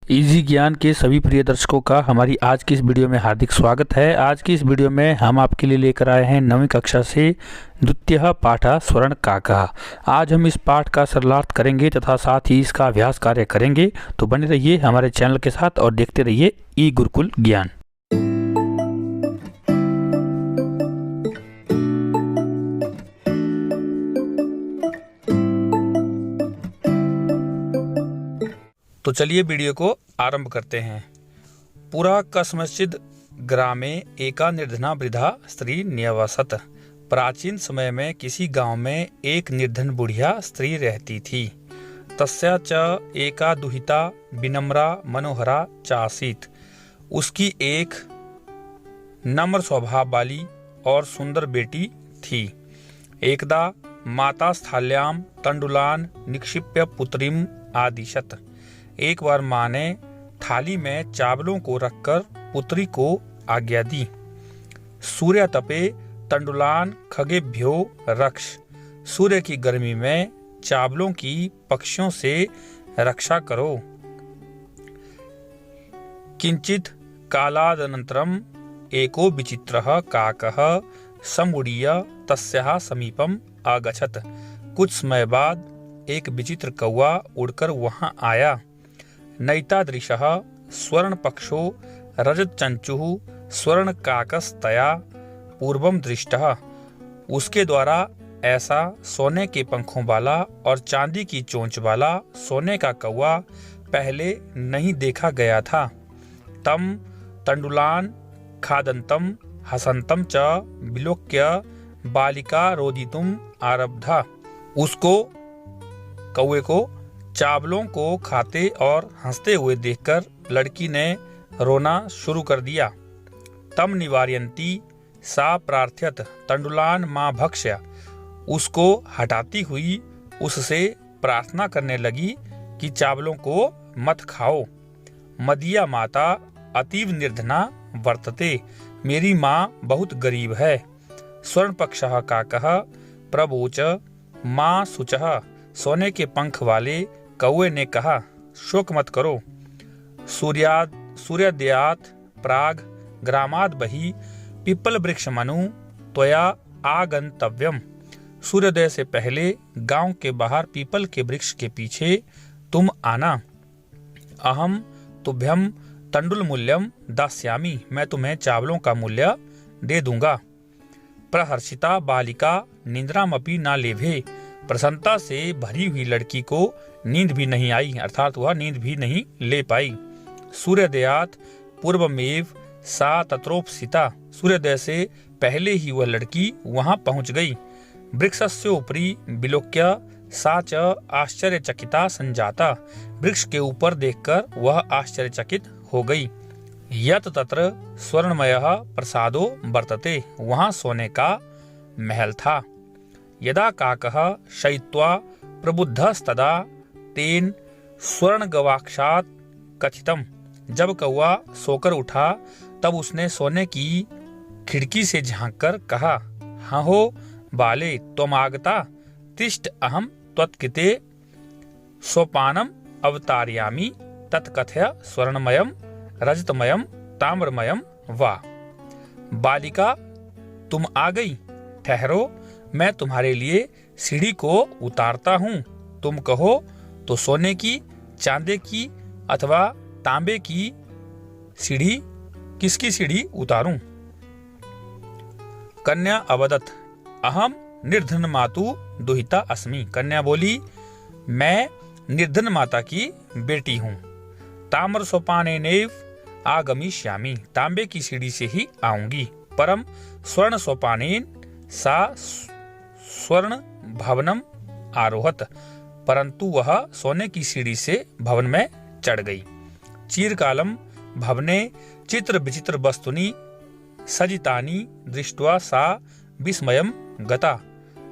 Easy ज्ञान के सभी प्रिय दर्शकों का हमारी आज की इस वीडियो में हार्दिक स्वागत है। आज की इस वीडियो में हम आपके लिए लेकर आए हैं 9वीं कक्षा से द्वितीय पाठ स्वर्ण काकः। आज हम इस पाठ का सरलार्थ करेंगे तथा साथ ही इसका अभ्यास कार्य करेंगे। तो बने रहिए हमारे चैनल के साथ और देखते रहिए ई गुरुकुल ज्ञान। तो चलिए वीडियो को आरंभ करते हैं। पुरा कस्मचिद ग्रामे एका निर्धना वृद्धा स्त्री न्यवसत। प्राचीन समय में किसी गांव में एक निर्धन बुढ़िया स्त्री रहती थी। तस्या च एका दुहिता विनम्रा मनोहरा चासीत। उसकी एक नम्र स्वभाव वाली और सुंदर बेटी थी। एकदा माता स्थाल्याम तंडुलान निक्षिप्य पुत्रीम आदिशत। एक बार माँ ने थाली में चावलों को रखकर पुत्री को आज्ञा दी। सूर्य तपे तंडुलान खगेभ्यो रक्ष। सूर्य की गर्मी में चावलों की पक्षियों से रक्षा करो। किंचित कालादनंतरम एको विचित्रः काकः समुड़ीय तस्याः समीपम आगछत। कुछ समय बाद एक विचित्र कौवा उड़कर वहां आया। नैतादृशः स्वर्ण पक्षो रजत चंचुः स्वर्ण काकस्तया पूर्वम दृष्टः। उसके द्वारा ऐसा सोने के पंखों वाला और चांदी की चोंच वाला सोने का कौवा पहले नहीं देखा गया था। तम तंडुलान खादंतम हसंतम च विलोक्य बालिका रोदितुम आरब्धा। उसको कौवे को चावलों को खाते और हंसते हुए देखकर लड़की ने रोना शुरू कर दिया। तम निवार्यन्ती सा प्रार्थ्यत तंडुलान मां भक्ष्य। उसको हटाती हुई उससे प्रार्थना करने लगी कि चावलों को मत खाओ। मदीया माता अतीव निर्धना वर्तते। मेरी माँ बहुत गरीब है। स्वर्ण पक्षः काकः प्रवोच माँ शुचः। सोने के पंख वाले कौवे ने कहा, शोक मत करो। सूर्योदयात् प्राग ग्रामाद् बहि पीपल वृक्ष मनु त्वया आगंतव्यम। सूर्योदय से पहले गांव के बाहर पीपल के वृक्ष के पीछे तुम आना। अहम तुभ्यम तंडुल मूल्यम दास्यामि। मैं तुम्हें चावलों का मूल्य दे दूंगा। प्रहर्षिता बालिका निद्रामपि न लेभे। प्रसन्नता से भरी हुई लड़की को नींद भी नहीं आई, अर्थात वह नींद भी नहीं ले पाई। सूर्योदयात पूर्वमेव सा तत्रोपसिता। सूर्योदय से पहले ही वह लड़की वहां पहुंच गई। वृक्षस्य उपरि विलोक्य सा च आश्चर्यचकिता संजाता। वृक्ष के ऊपर देखकर वह आश्चर्यचकित हो गई। यत तत्र स्वर्णमयः प्रसादो वर्तते। वहां सोने का महल था। यदा काकः शयित्वा प्रबुद्धस्तदा तेन स्वर्णगवाक्षात् कथितम्। जब कौवा सोकर उठा तब उसने सोने की खिड़की से झांककर कहा, हाँ हो बाले त्वमागता तिष्ठ अहम त्वत्कृते सोपानम अवतारयामि तत्कथय स्वर्णमयम रजतमयम ताम्रमयम वा। बालिका तुम आ गई, ठहरो, मैं तुम्हारे लिए सीढ़ी को उतारता हूँ। तुम कहो तो सोने की, चांदी की अथवा तांबे की सीढ़ी, किसकी सीढ़ी उतारूं? कन्या अवदत अहम निर्धन मातु दुहिता अस्मि। कन्या बोली, मैं निर्धन माता की बेटी हूँ। ताम्र सोपानेनैव आगमिष्यामि। तांबे की सीढ़ी से ही आऊंगी। परम स्वर्ण सोपानेन सा स्वर्ण भवनम आरोहत। परंतु वह सोने की सीढ़ी से भवन में चढ़ गई। चीरकालम भवने चित्र विचित्र वस्तुनि सजितानि दृष्ट्वा सा विस्मयम गता।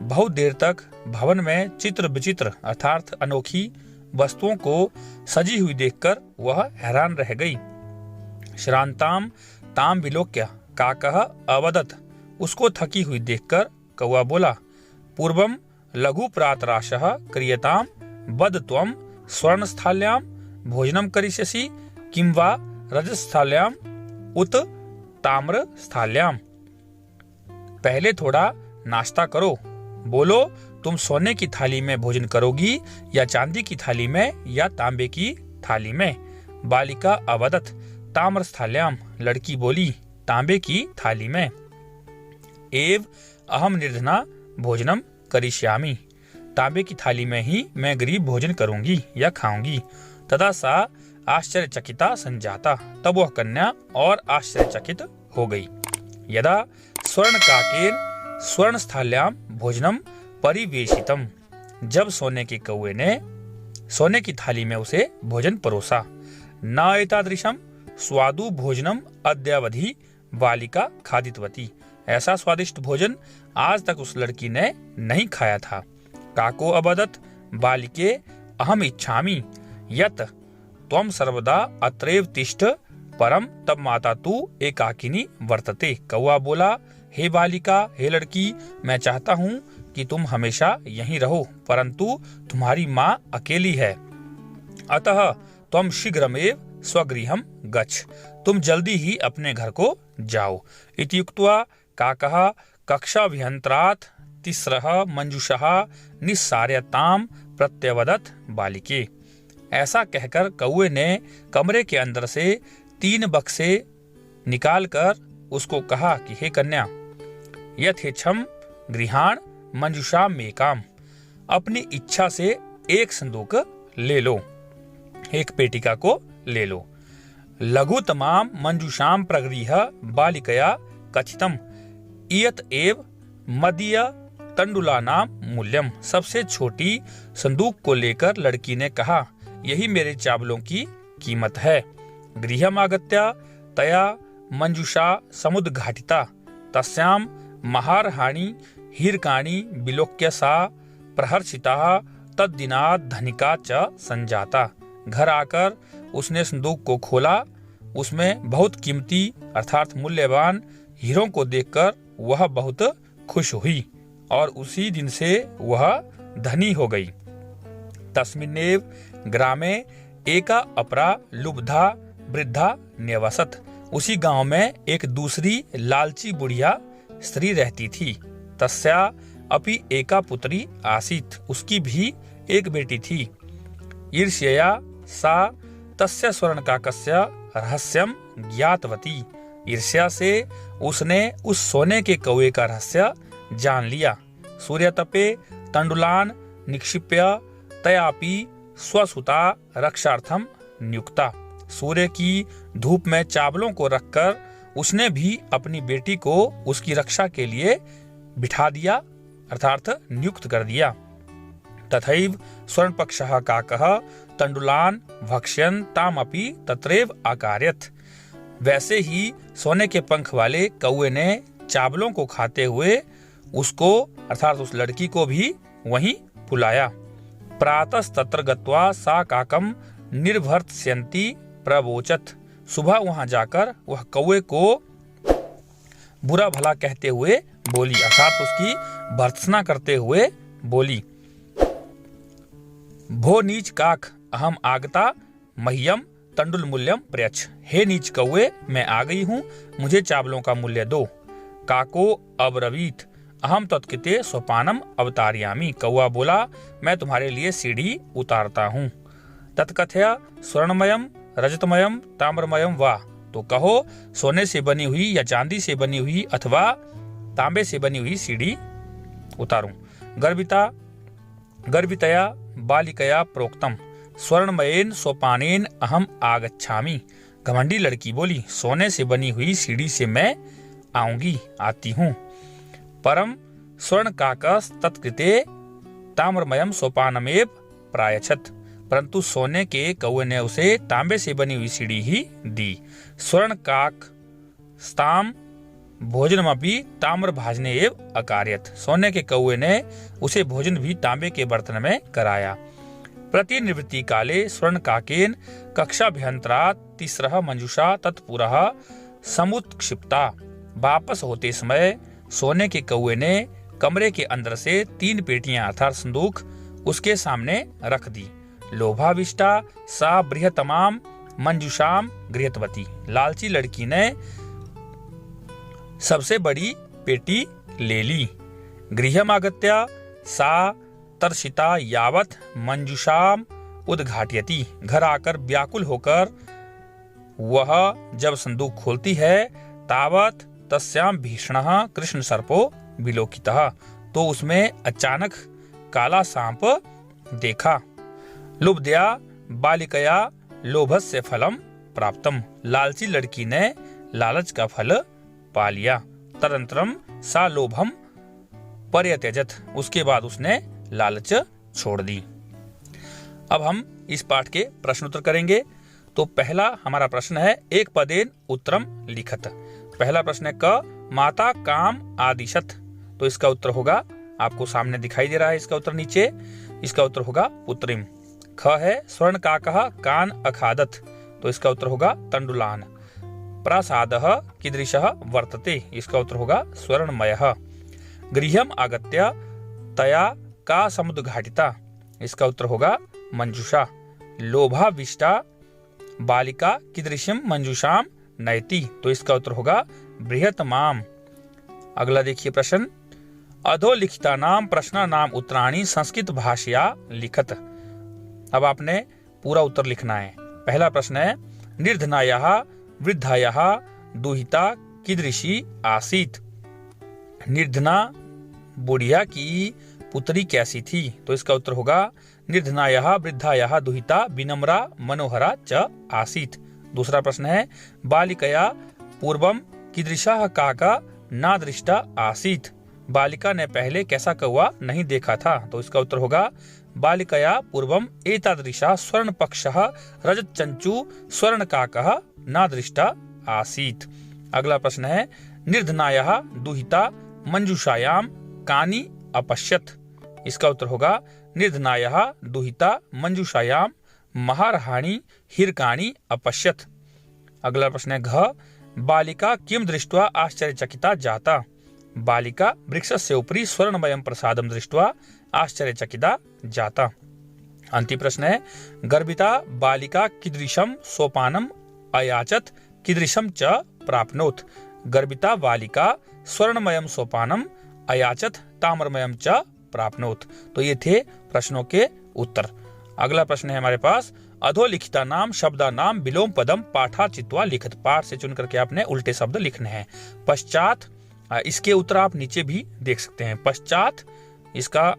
बहुत देर तक भवन में चित्र विचित्र अर्थात अनोखी वस्तुओं को सजी हुई देखकर वह हैरान रह गई। श्रांताम ताम विलोक्य काकः अवदत। उसको थकी हुई देखकर कौवा बोला, पूर्वम लघु प्रातराशः क्रियताम बद त्वम स्वर्णस्थाल्याम भोजनम करिष्यसि किं वा रजस्थाल्याम उत ताम्रस्थाल्याम। पहले थोड़ा नाश्ता करो, बोलो तुम सोने की थाली में भोजन करोगी या चांदी की थाली में या तांबे की थाली में। बालिका अवदत ताम्रस्थाल्याम, लड़की बोली तांबे की थाली में। एव अहम निर्धना भोजनम करिष्यामि, तांबे की थाली में ही मैं गरीब भोजन करूंगी या खाऊंगी। तथा सा आश्चर्यचकिता संजाता, तब वह कन्या और आश्चर्यचकित हो गई। यदा स्वर्ण काकेन स्वर्ण स्थाल्याम भोजनम परिवेशितम, जब सोने के कौवे ने सोने की थाली में उसे भोजन परोसा। न एतादृशम स्वादु भोजनम अद्यावधि बालिका खादितवती, ऐसा स्वादिष्ट भोजन आज तक उस लड़की ने नहीं खाया था। काको अवदत बालिके अहम इच्छामि यत त्वम सर्वदा अत्रैव तिष्ठ परम, तब माता तू एकाकिनी वर्तते। कौवा बोला, हे बालिका, हे लड़की, मैं चाहता हूँ कि तुम हमेशा यहीं रहो, परंतु तुम्हारी माँ अकेली है। अतः त्वम शीघ्रमेव स्वगृहम गच्छ, तुम जल्दी ही अपने घर को जाओ। इति उक्त्वा काकः कक्षाभ्यन्तरात् तिस्रः मंजुषः निस्सार्यताम प्रत्यवदत् बालिके। ऐसा कहकर कौवे ने कमरे के अंदर से 3 बक्से निकालकर उसको कहा कि हे कन्या, यथेच्छम गृहाण मंजुषा मेकाम, अपनी इच्छा से एक संदूक ले लो, एक पेटिका को ले लो। लघुतमाम मंजुषाम प्रगृह्य बालिकया कथितम इयत एव मदीय तंडुलानाम मूल्यम, सबसे छोटी संदूक को लेकर लड़की ने कहा, यही मेरे चावलों की कीमत है। गृहम आगत्य तया मंजुषा समुद्घाटिता तस्याम महारहाणि हीरकाणि विलोक्य सा प्रहर्षिता तद्दिनात् धनिका च संजाता। घर आकर उसने संदूक को खोला, उसमें बहुत कीमती अर्थात मूल्यवान हीरों को देखकर वह बहुत खुश हुई और उसी दिन से वह धनी हो गई। तस्मिन्नेव ग्रामे एका अपरा लुब्धा वृद्धा न्यवसत, उसी गांव में एक दूसरी लालची बुढ़िया स्त्री रहती थी। तस्या अपि एका पुत्री आसीत, उसकी भी एक बेटी थी। ईर्ष्यया सा तस्य स्वर्णकाकस्य रहस्यम ज्ञातवती, ईर्ष्या से उसने उस सोने के कौवे का रहस्य जान लिया। सूर्यतपे तंडुलान निक्षिप्य तयापि स्वसुता रक्षार्थम नियुक्ता, सूर्य की धूप में चावलों को रखकर उसने भी अपनी बेटी को उसकी रक्षा के लिए बिठा दिया अर्थात नियुक्त कर दिया। तथैव स्वर्णपक्षः काकः तंडुलान भक्ष्यन् तामपि तत्रैव आकारयत्, वैसे ही सोने के पंख वाले कौवे ने चावलों को खाते हुए उसको अर्थात उस लड़की को भी वहीं बुलाया। प्रातस्तत्र गत्वा सा काकम निर्भर्त्स्यन्ति प्रवोचत, सुबह वहां जाकर वह कौवे को बुरा भला कहते हुए बोली अर्थात उसकी भर्त्सना करते हुए बोली। भो नीच काक अहम आगता मह्यम तंडुल मूल्यम प्रयच्छ, हे नीच कौवे, मैं आ गई हूँ, मुझे चावलों का मूल्य दो। काको अब्रवीत अहम तत्कृते सोपानम अवतारयामी, कौवा बोला, मैं तुम्हारे लिए सीढ़ी उतारता हूँ। तत्कथया स्वर्णमयम रजतमयम ताम्रमयम वा, तो कहो सोने से बनी हुई या चांदी से बनी हुई अथवा तांबे से बनी हुई सीढ़ी उतारूं। गर्भितया बालिकया प्रोक्तम स्वर्णमयेन सोपानेन अहम आगच्छामि, घमंडी लड़की बोली, सोने से बनी हुई सीढ़ी से मैं आती हूँ। परम स्वर्ण काकस तत्कृते ताम्रमयम सोपानमेव प्रायच्छत, परंतु सोने के कौवे ने उसे तांबे से बनी हुई सीढ़ी ही दी। स्वर्ण काक स्ताम भोजनमपि ताम्र भाजने एव अकार्यत, सोने के कौवे ने उसे भोजन भी तांबे के बर्तन में कराया। प्रतिनिवृत्ति काले स्वर्ण काकेन कक्षाभ्यंतरात् तिस्रः मंजुषा तत्पुरः समुत्क्षिप्ता, वापस होते समय सोने के कौवे ने कमरे के अंदर से 3 पेटियां अर्थात संदूक उसके सामने रख दी। लोभाविष्टा सा बृहतमाम मंजुषाम गृहतवती। लालची लड़की ने सबसे बड़ी पेटी ले ली। गृहमागत्य सा तर्षिता यावत मंजुषाम उद्घाटयति। घर आकर व्याकुल होकर वह जब संदूक खोलती है तावत तस्याम भीषणः कृष्ण सर्पो विलोकितः। तो उसमें अचानक काला सांप देखा। लुब्धया बालिकया लोभस्य फलम प्राप्तम। लालची लड़की ने लालच का फल पा लिया। तदंतरम सा लोभम पर्यत्यजत। उसके बाद उसने लालच छोड़ दी। अब हम इस पाठ के प्रश्न उत्तर करेंगे। तो पहला हमारा प्रश्न है एक पदेन उत्तरम लिखत। पहला प्रश्न है क माता काम आदिशत। तो इसका उत्तर होगा, आपको सामने दिखाई दे रहा है इसका उत्तर नीचे। इसका उत्तर होगा पुत्रिम। ख है स्वर्ण काकः कान अखादत। तो इसका उत्तर होगा तंडुलान। प्रासादः कीदृशः वर्तते। इसका उत्तर होगा स्वर्णमयः। गृहम आगत्य तया का समुद्घाटिता। इसका उत्तर होगा मंजुषा। लोभाविष्टा बालिका कीदृशम मंजुषाम नयति। तो इसका उत्तर होगा बृहतमाम। अगला देखिए प्रश्न अधोलिखितानाम प्रश्नानाम उत्तराणि संस्कृत भाषया लिखत। अब आपने पूरा उत्तर लिखना है। पहला प्रश्न है निर्धनायाः वृद्धायाः दुहिता कीदृशी आसीत। निर्धना बुढ़िया की पुत्री कैसी थी। तो इसका उत्तर होगा निर्धनायाः वृद्धायाः दुहिता विनम्रा मनोहरा च आसीत। दूसरा प्रश्न है बालिकया पूर्वम कीदृशः काका न दृष्टा आसीत। बालिका ने पहले कैसा कौवा नहीं देखा था। तो इसका उत्तर होगा बालिकया पूर्वम एतादृशः स्वर्ण पक्षः रजत चंचू स्वर्ण काकः न दृष्टा आसीत। अगला प्रश्न है निर्धनायाः दुहिता मंजुषायाम कानि अपश्यत। इसका उत्तर होगा निर्धनायाः दुहिता मंजुषायाम महारहाणि हिरकाणि अपश्यत। अगला प्रश्न है घ बालिका किम दृष्ट्वा आश्चर्यचकिता जाता। बालिका वृक्षस्य उपरि स्वर्णमयं प्रसादं दृष्ट्वा आश्चर्यचकिता जाता। अंतिम प्रश्न है गर्भिता बालिका कीदृशं सोपानम अयाचत कीदृशं च प्राप्नोत। गर्भिता बालिका स्वर्णमयं सोपानम अयाचत ताम्रमयं च प्राप्नोत। तो ये थे प्रश्नों के उत्तर। अगला प्रश्न है हमारे पास अधोलिखिता नाम शब्दा नाम विलोम पदम पाठा चित्वा लिखत। पाठ से चुन करके आपने उल्टे शब्द लिखने हैं। पश्चात इसके उत्तर आप नीचे भी देख सकते हैं। पश्चात इसका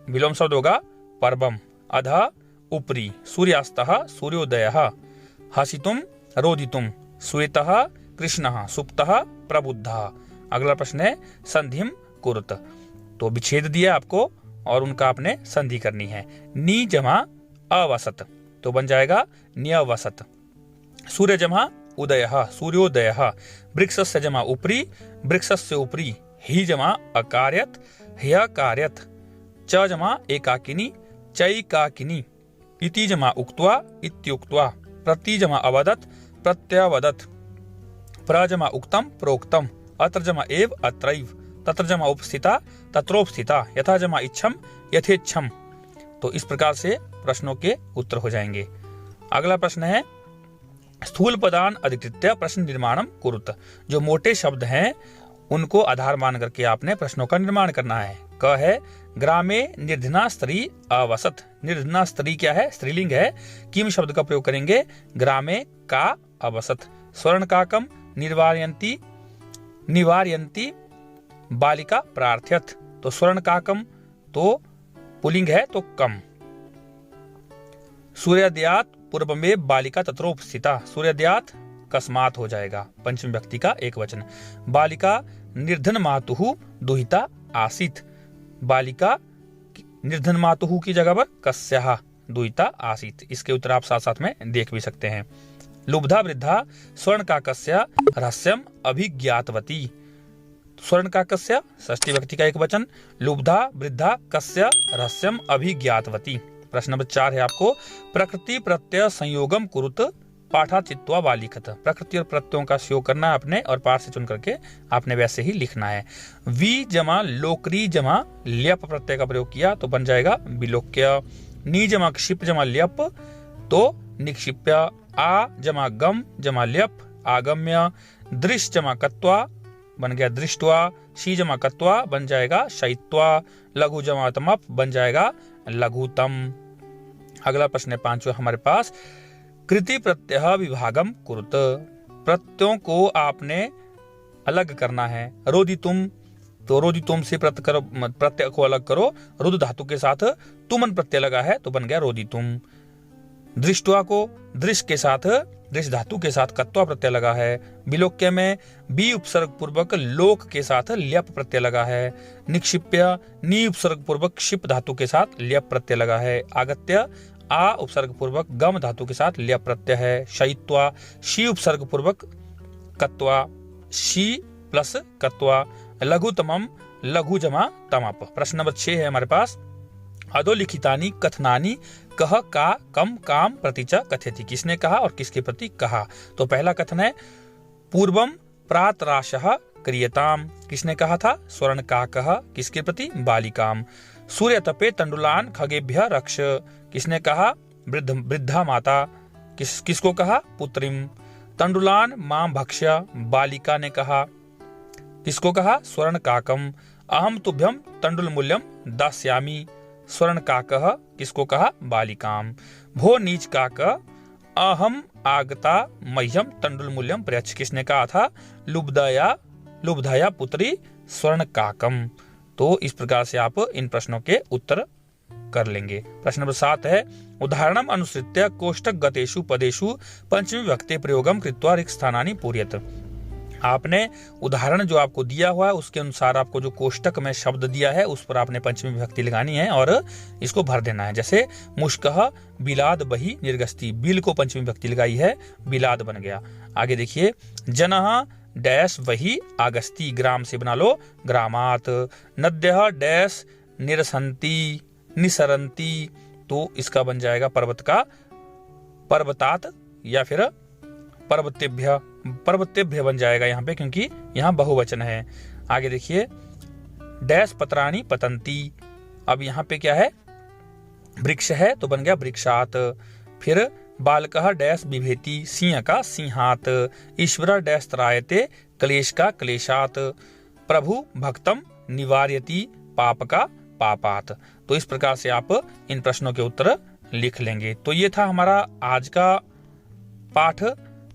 विलोम शब्द होगा पर्वम। अधः उपरि सूर्यास्तः सूर्योदयः। हसितुम रोदितुम श्वेतः कृष्णः सुप्तः प्रबुद्धः। अगला प्रश्न है संधिम कुरुत। तो विच्छेद दिया आपको और उनका आपने संधि करनी है। नी जमा अवसत तो बन जाएगा न्यवसत। सूर्य जमा उदयः सूर्योदयः। वृक्षस्य जमा उपरि वृक्षस्य उपरि। ही जमा अकार्यत ह्यकार्यत। च जमा एकाकिनी चैकाकिनी। इति जमा उक्त्वा इत्युक्त्वा। प्रति जमा अवदत प्रत्यवदत। प्र जमा उक्तम प्रोक्तम। अत्र जमा एव अत्रैव। तत्र जमा उपस्थिता तत्रोपस्थिता। यथा जमा इच्छम यथेच्छम। तो इस प्रकार से प्रश्नों के उत्तर हो जाएंगे। अगला प्रश्न है स्थूल पदान अधिकृत्य प्रश्न निर्माणम कुरुत। जो मोटे शब्द हैं उनको आधार मान करके आपने प्रश्नों का निर्माण करना है। क है ग्रामे निर्धना स्त्री अवसत। निर्धना स्त्री क्या है, स्त्रीलिंग है। किम शब्द का प्रयोग करेंगे ग्रामे का अवसत। स्वर्ण काकम निर्वार्यन्ति निवार्यन्ति बालिका प्रार्थ्यत। तो स्वर्ण काकम तो पुलिंग है तो कम। सूर्योदयात पूर्वमेव बालिका तत्रोपस्थिता। सूर्योदयात कस्मात हो जाएगा पंचमी व्यक्ति का एक वचन। बालिका निर्धन मातुः दुहिता आसीत। बालिका निर्धन मातुः की जगह पर कस्याः दुहिता आसीत। इसके उत्तर आप साथ साथ में देख भी सकते हैं। लुब्धा वृद्धा स्वर्ण काकस्य रहस्यम अभिज्ञातवती। स्वर्ण काकस्य षष्ठी व्यक्ति का एक वचन। लुब्धा वृद्धा कस्य रहस्यम अभिज्ञातवती। प्रश्न नंबर 4 है आपको प्रकृति प्रत्यय संयोगम कुरुत पाठा चित्वा वा लिखत। प्रकृति और प्रत्ययों का संयोग करना है आपने और पाठ से चुन करके आपने वैसे ही लिखना है। वी जमा लोकरी जमा ल्यप प्रत्यय का प्रयोग किया तो बन जाएगा विलोक्य। नी जमा क्षिप जमा ल्यप तो निक्षिप्य। आ जमा गम जमा ल्यप आगम्य। दृश जमा कत्वा बन गया दृष्टवा। शी जमा कत्वा बन जाएगा शयित्वा। लघु जमा तमप बन जाएगा लघुतम। अगला प्रश्न है 5वां हमारे पास, कृति प्रत्यय विभागम कुरुत। प्रत्ययों को आपने अलग करना है। रोदितुम, तो रोदितुम से प्रत्यय को अलग करो। रुद धातु के साथ तुमन प्रत्यय लगा है तो बन गया रोदितुम। दृष्टवा को दृश के साथ दृश धातु के साथ कत्वा प्रत्यय लगा है। विलोक्य में बी उपसर्ग पूर्वक लोक के साथ ल्यप प्रत्यय लगा है। निक्षिप्य नी उपसर्ग पूर्वक क्षिप धातु के साथ ल्यप प्रत्यय लगा है। आगत्य आ उपसर्ग पूर्वक गम धातु के साथ ल्यप प्रत्यय है। शयित्वा शी उपसर्ग पूर्वक कत्वा शी प्लस कत्वा। लघुतमम लघु जमा तमप। प्रश्न नंबर 6 है हमारे पास, अधोलिखितानि कथनानि कह का कम काम प्रति च कथयति। किसने कहा और किसके प्रति कहा? तो पहला कथन है पूर्वम प्रातराशः क्रियताम। किसने कहा था? स्वर्ण का कह। किसके प्रति? बालिकाम। सूर्य तपे तंडुलान खगेभ्य रक्ष। किसने कहा? वृद्धा माता। किसको कहा? पुत्रिम। तंडुलान मां भक्ष्य। बालिका ने कहा। किसको कहा? स्वर्ण काकम। अहम तुभ्यम तंडुल मूल्यम दास्यामि। स्वर्ण काकः किसको कहा? बालिकाम। भो नीच काक अहम आगता मह्यम तंडुल मूल्यम प्रयच्छ। किसने कहा था? लुब्धया पुत्री स्वर्ण काकम। तो इस प्रकार से आप इन प्रश्नों के उत्तर कर लेंगे। प्रश्न नंबर 7 है, उदाहरणम अनुसृत्य कोष्टक गतेषु पदेषु पंचमी विभक्ति प्रयोगम कृत्वा रिक्त स्थानानि पूरयत। आपने उदाहरण जो आपको दिया हुआ है उसके अनुसार आपको जो कोष्टक में शब्द दिया है उस पर आपने पंचमी विभक्ति लगानी है और इसको भर देना है। जैसे मुश्कह बिलाद बही निर्गस्ती, बिल को पंचमी विभक्ति लगाई है, बिलाद बन गया। आगे देखिए, जनः डैश वही आगस्ती, ग्राम से बना लो ग्रामात। नद्यः डैश निरसंती निसरंती, तो इसका बन जाएगा पर्वत का पर्वतात या फिर पर्वतेभ्य बन जाएगा यहाँ पे, क्योंकि यहाँ बहुवचन है। आगे देखिए, डैश पत्राणी पतंती, अब यहाँ पे क्या है? वृक्ष है तो बन गया वृक्षात। फिर बालकः डैश बिभेति, सिंह का सिंहात। ईश्वर डैश त्रायते, क्लेश का क्लेशात। प्रभु भक्तम निवार्यति, पाप का पापात। तो इस प्रकार से आप इन प्रश्नों के उत्तर लिख लेंगे। तो ये था हमारा आज का पाठ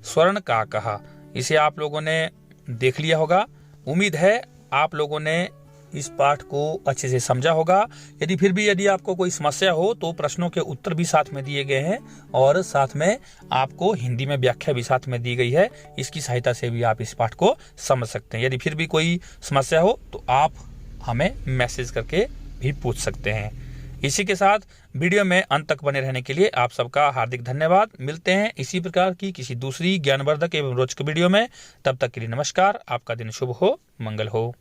स्वर्ण का कहा। इसे आप लोगों ने देख लिया होगा। उम्मीद है आप लोगों ने इस पाठ को अच्छे से समझा होगा। यदि आपको कोई समस्या हो तो प्रश्नों के उत्तर भी साथ में दिए गए हैं और साथ में आपको हिंदी में व्याख्या भी साथ में दी गई है। इसकी सहायता से भी आप इस पाठ को समझ सकते हैं। यदि फिर भी कोई समस्या हो तो आप हमें मैसेज करके भी पूछ सकते हैं। इसी के साथ वीडियो में अंत तक बने रहने के लिए आप सबका हार्दिक धन्यवाद। मिलते हैं इसी प्रकार की किसी दूसरी ज्ञानवर्धक एवं रोचक वीडियो में। तब तक के लिए नमस्कार। आपका दिन शुभ हो, मंगल हो।